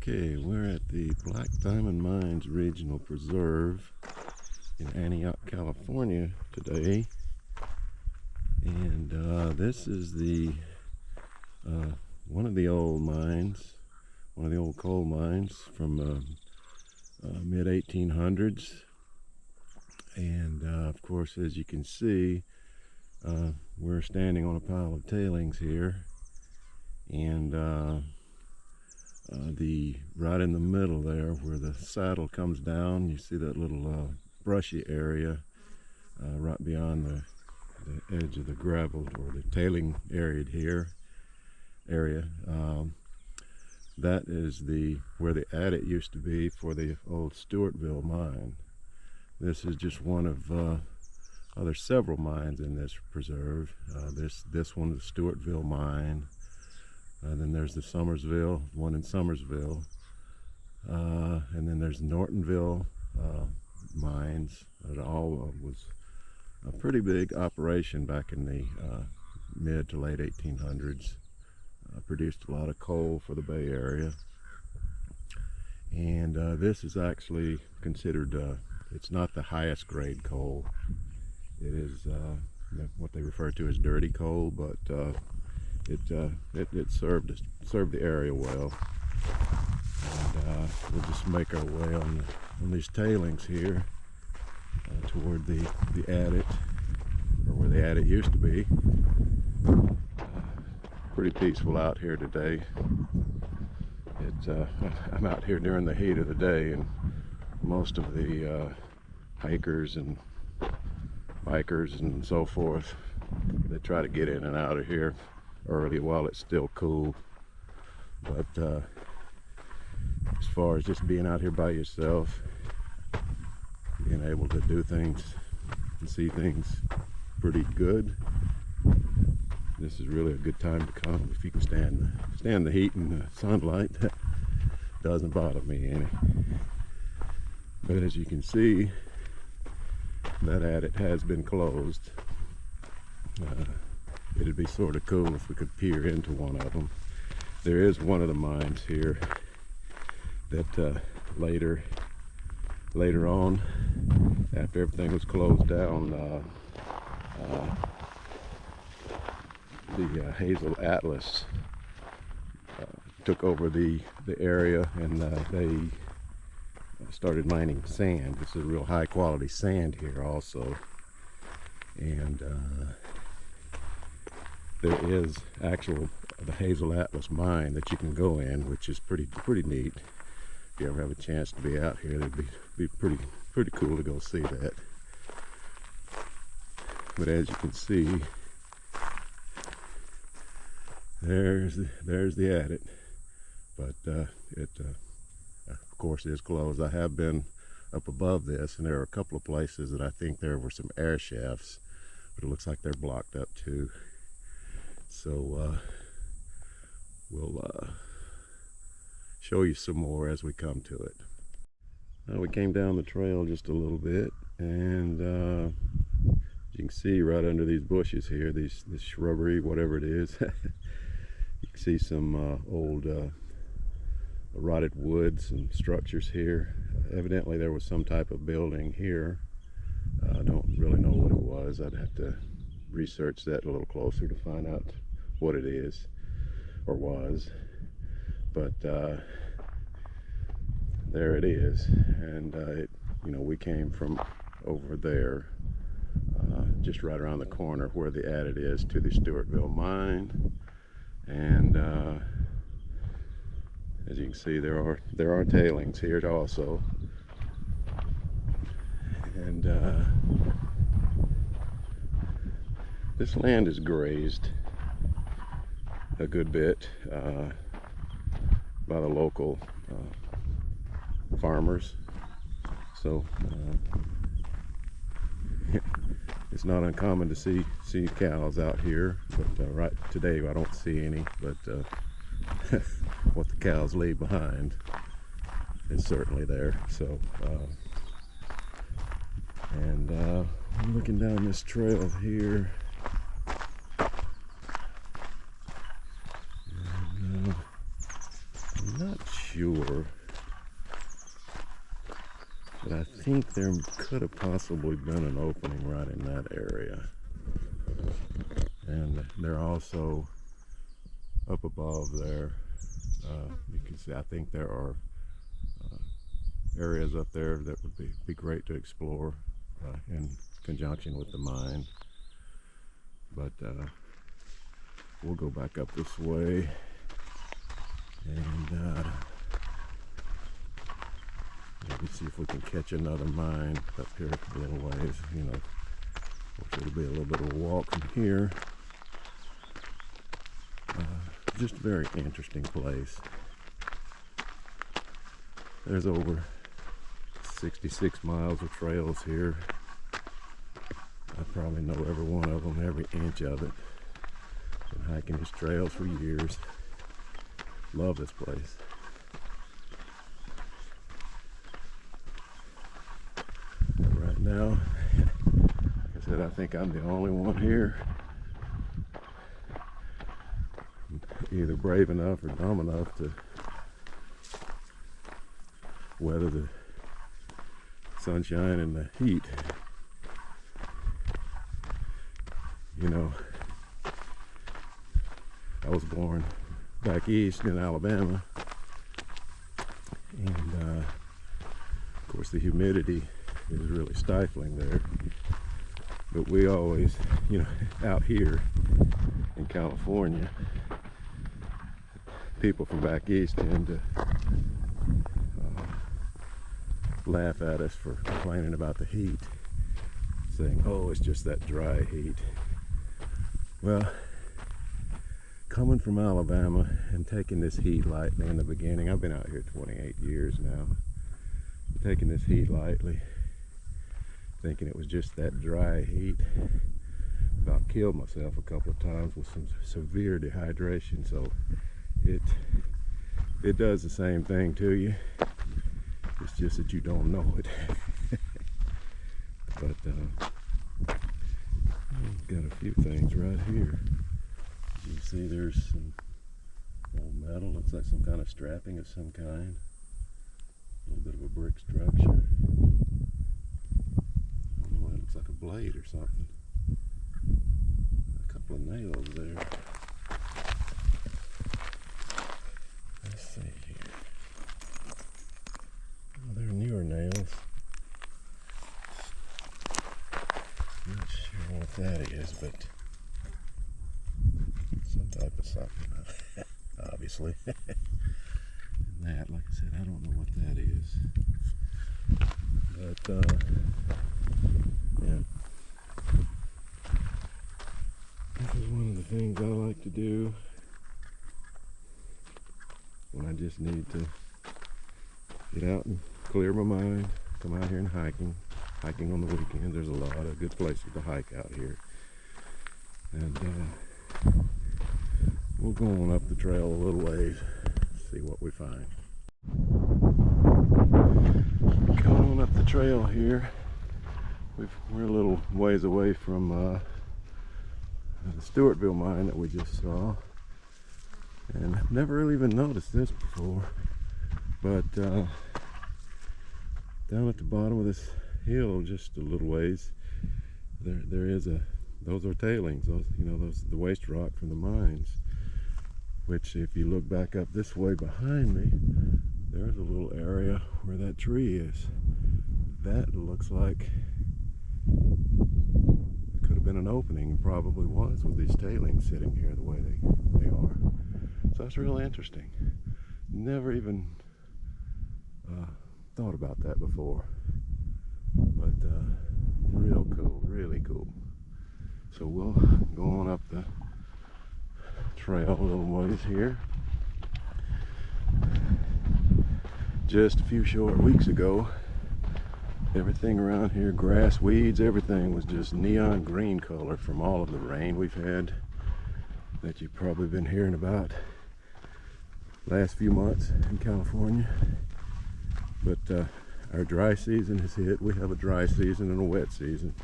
Okay, we're at the Black Diamond Mines Regional Preserve in Antioch, California today. And this is the one of the old mines, one of the old coal mines from mid 1800s. And of course, as you can see, we're standing on a pile of tailings here. And right in the middle there where the saddle comes down, you see that little brushy area right beyond the edge of the gravel, or the tailing area here. That is where the adit used to be for the old Stewartville mine. This is just one of there's several mines in this preserve. This one is the Stewartville mine. Then there's the Somersville, one in Somersville. And then there's Nortonville mines. It all was a pretty big operation back in the mid to late 1800s. Produced a lot of coal for the Bay Area. And this is actually considered, it's not the highest grade coal. It is what they refer to as dirty coal, but it served the area well. And we'll just make our way on these tailings here toward the adit, or where the adit used to be. Pretty peaceful out here today. I'm out here during the heat of the day, and most of the hikers and bikers and so forth, they try to get in and out of here early while it's still cool. But as far as just being out here by yourself, being able to do things and see things pretty good, this is really a good time to come if you can stand the heat and the sunlight. That doesn't bother me any. But as you can see, that adit has been closed. It'd be sort of cool if we could peer into one of them. There is one of the mines here that later on, after everything was closed down, the Hazel Atlas took over the area, and they started mining sand. This is real high quality sand here also. And there is the Hazel Atlas mine that you can go in, which is pretty neat. If you ever have a chance to be out here, it'd be pretty cool to go see that. But as you can see, there's the adit, but it of course is closed. I have been up above this, and there are a couple of places that I think there were some air shafts, but it looks like they're blocked up too. So we'll show you some more as we come to it. We came down the trail just a little bit, and you can see right under these bushes here, this shrubbery, whatever it is, you can see some old rotted woods and structures here. Evidently there was some type of building here. I don't really know what it was. I'd have to research that a little closer to find out what it is or was. But there it is. And we came from over there, just right around the corner where the adit is to the Stewartville mine. And as you can see, there are tailings here also. And this land is grazed a good bit by the local farmers. So it's not uncommon to see cows out here, but right today I don't see any. But what the cows leave behind is certainly there. So I'm looking down this trail here, and I'm not sure think there could have possibly been an opening right in that area. And they're also up above there. You can see, I think there are areas up there that would be great to explore in conjunction with the mine. But we'll go back up this way and maybe see if we can catch another mine up here a little ways. You know, which it'll be a little bit of a walk from here. Just a very interesting place. There's over 66 miles of trails here. I probably know every one of them, every inch of it. Been hiking these trails for years. Love this place. And right now, like I said, I think I'm the only one here either brave enough or dumb enough to weather the sunshine and the heat. You know, I was born back east in Alabama, and of course the humidity is really stifling there. But we always, you know, out here in California, people from back east tend to laugh at us for complaining about the heat, saying, oh, it's just that dry heat. Well, coming from Alabama and taking this heat lightly in the beginning, I've been out here 28 years now, taking this heat lightly, thinking it was just that dry heat. About killed myself a couple of times with some severe dehydration. So it does the same thing to you. It's just that you don't know it. But got a few things right here. As you can see, there's some old metal. Looks like some kind of strapping of some kind. A little bit of a brick structure. Oh, that looks like a blade or something. A couple of nails there. Let's see here. Oh, they're newer nails. Not sure what that is, but some type of something, obviously. And that, like I said, I don't know what that is. But, yeah. This is one of the things I like to do when I just need to get out and clear my mind, come out here and hiking on the weekends. There's a lot of good places to hike out here. And we'll go on up the trail a little ways, see what we find. Going on up the trail here, we're a little ways away from the Stewartville mine that we just saw. And I've never really even noticed this before, but down at the bottom of this hill, just a little ways, there is those are tailings. Those, you know, those the waste rock from the mines. Which, if you look back up this way behind me, there's a little area where that tree is. That looks like it could have been an opening, and probably was, with these tailings sitting here the way they are. So that's really interesting. Never even thought about that before. But real cool, really cool. So we'll go on up the trail a little ways here. Just a few short weeks ago, everything around here, grass, weeds, everything was just neon green color from all of the rain we've had that you've probably been hearing about last few months in California. But our dry season has hit. We have a dry season and a wet season.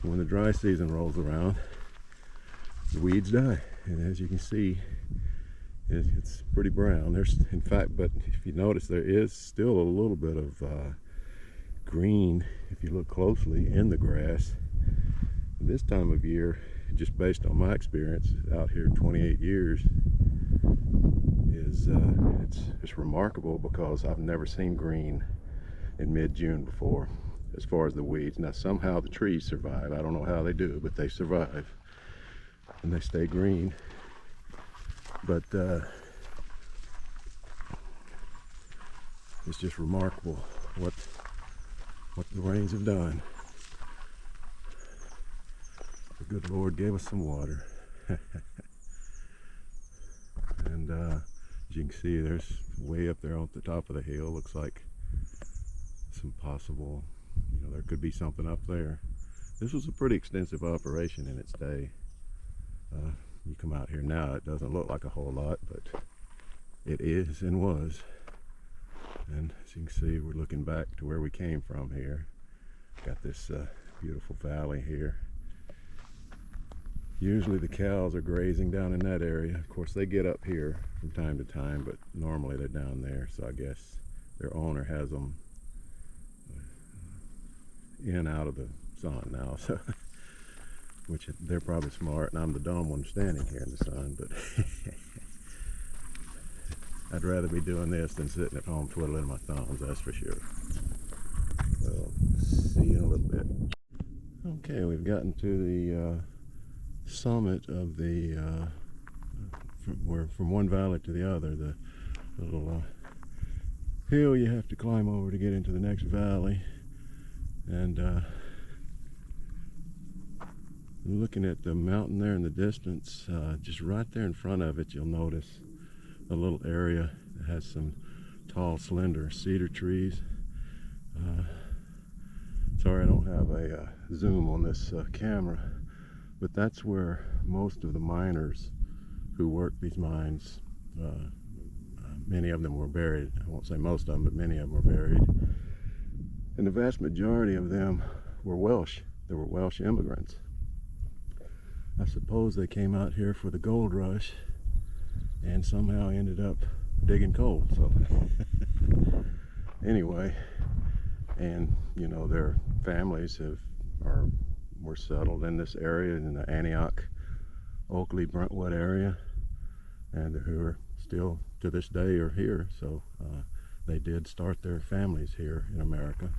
When the dry season rolls around, the weeds die, and as you can see, it's pretty brown. There's, in fact, but if you notice, there is still a little bit of green if you look closely in the grass. This time of year, just based on my experience out here 28 years, is it's remarkable because I've never seen green in mid-June before as far as the weeds. Now somehow the trees survive. I don't know how they do, but they survive and they stay green. But it's just remarkable what the rains have done. The good Lord gave us some water. And as you can see, there's way up there on the top of the hill, looks like some possible, there could be something up there. This was a pretty extensive operation in its day. You come out here now, it doesn't look like a whole lot, but it is and was. And as you can see, we're looking back to where we came from here. Got this beautiful valley here. Usually the cows are grazing down in that area. Of course, they get up here from time to time, but normally they're down there. So I guess their owner has them in and out of the sun now. So, which they're probably smart, and I'm the dumb one standing here in the sun. But I'd rather be doing this than sitting at home twiddling my thumbs, that's for sure. Well, see you in a little bit. Okay, we've gotten to the summit of the from one valley to the other, the little hill you have to climb over to get into the next valley. And looking at the mountain there in the distance, just right there in front of it, you'll notice a little area that has some tall, slender cedar trees. Sorry I don't have a zoom on this camera, but that's where most of the miners who worked these mines, many of them were buried. I won't say most of them, but many of them were buried. And the vast majority of them were Welsh. They were Welsh immigrants. I suppose they came out here for the gold rush and somehow ended up digging coal. So anyway, and their families were settled in this area, in the Antioch, Oakley, Brentwood area, and who are still to this day are here. So they did start their families here in America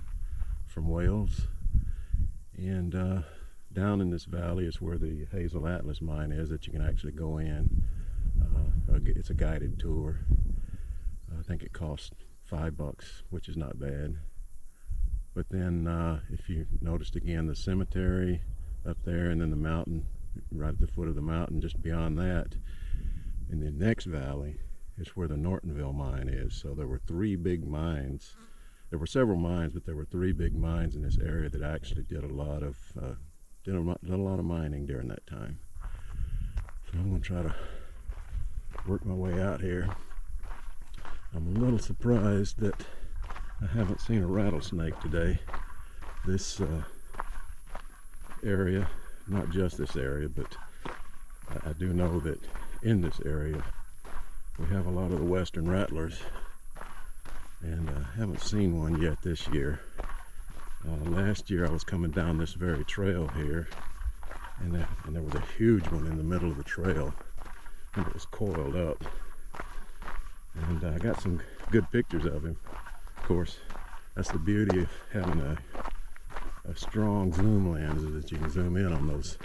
from Wales. And down in this valley is where the Hazel Atlas mine is, that you can actually go in. It's a guided tour. I think it costs $5, which is not bad. But then if you noticed again, the cemetery up there, and then the mountain right at the foot of the mountain just beyond that, in the next valley is where the Sterwartville mine is. So there were three big mines. There were several mines, but there were three big mines in this area that actually did a lot of mining during that time. So I'm going to try to work my way out here. I'm a little surprised that I haven't seen a rattlesnake today. This area, not just this area, but I do know that in this area we have a lot of the western rattlers, and I haven't seen one yet this year. Last year I was coming down this very trail here, and there was a huge one in the middle of the trail, and it was coiled up, and I got some good pictures of him. Of course, that's the beauty of having a strong zoom lens, is that you can zoom in on those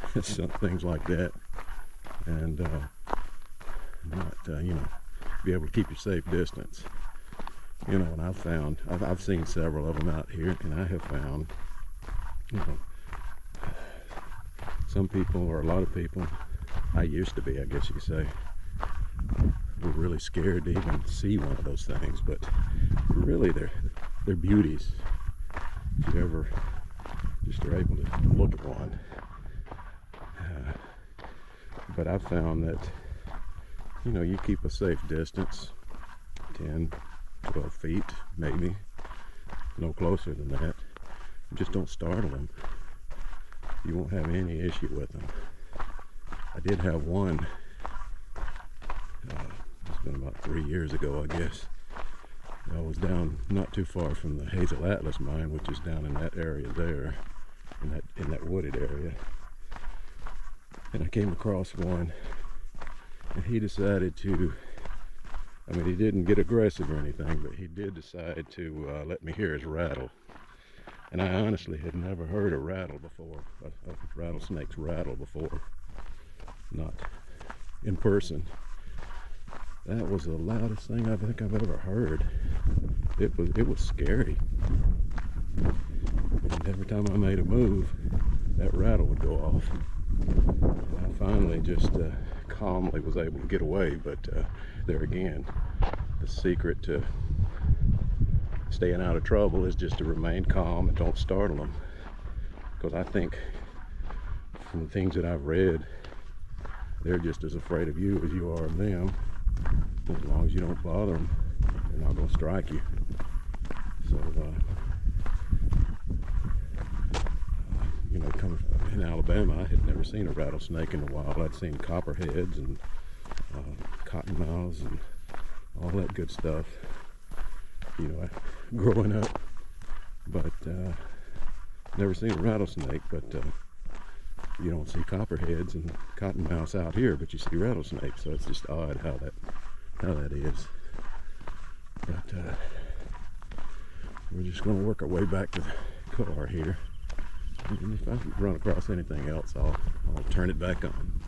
things like that, and not be able to keep your safe distance. And I've seen several of them out here, and I have found, some people, or a lot of people, I used to be, I guess you could say, were really scared to even see one of those things, but really they're beauties if you ever just are able to look at one. But I've found that, you keep a safe distance, 10, 12 feet, maybe, no closer than that. Just don't startle them. You won't have any issue with them. I did have one, it's been about 3 years ago, I guess, I was down not too far from the Hazel Atlas mine, which is down in that area there, in that wooded area. And I came across one, and he decided to, I mean, he didn't get aggressive or anything, but he did decide to let me hear his rattle. And I honestly had never heard a rattle before, a rattlesnake's rattle before, not in person. That was the loudest thing I think I've ever heard. It was scary. And every time I made a move, that rattle would go off. And I finally just calmly was able to get away, but there again, the secret to staying out of trouble is just to remain calm and don't startle them. Because I think from the things that I've read, they're just as afraid of you as you are of them. As long as you don't bother them, they're not going to strike you. So, you know, coming in Alabama, I had never seen a rattlesnake in the wild. I'd seen copperheads and cottonmouths and all that good stuff, you know, growing up. But never seen a rattlesnake. But you don't see copperheads and cottonmouths out here, but you see rattlesnakes. So it's just odd how that is. But we're just going to work our way back to the car here. And if I run across anything else, I'll turn it back on.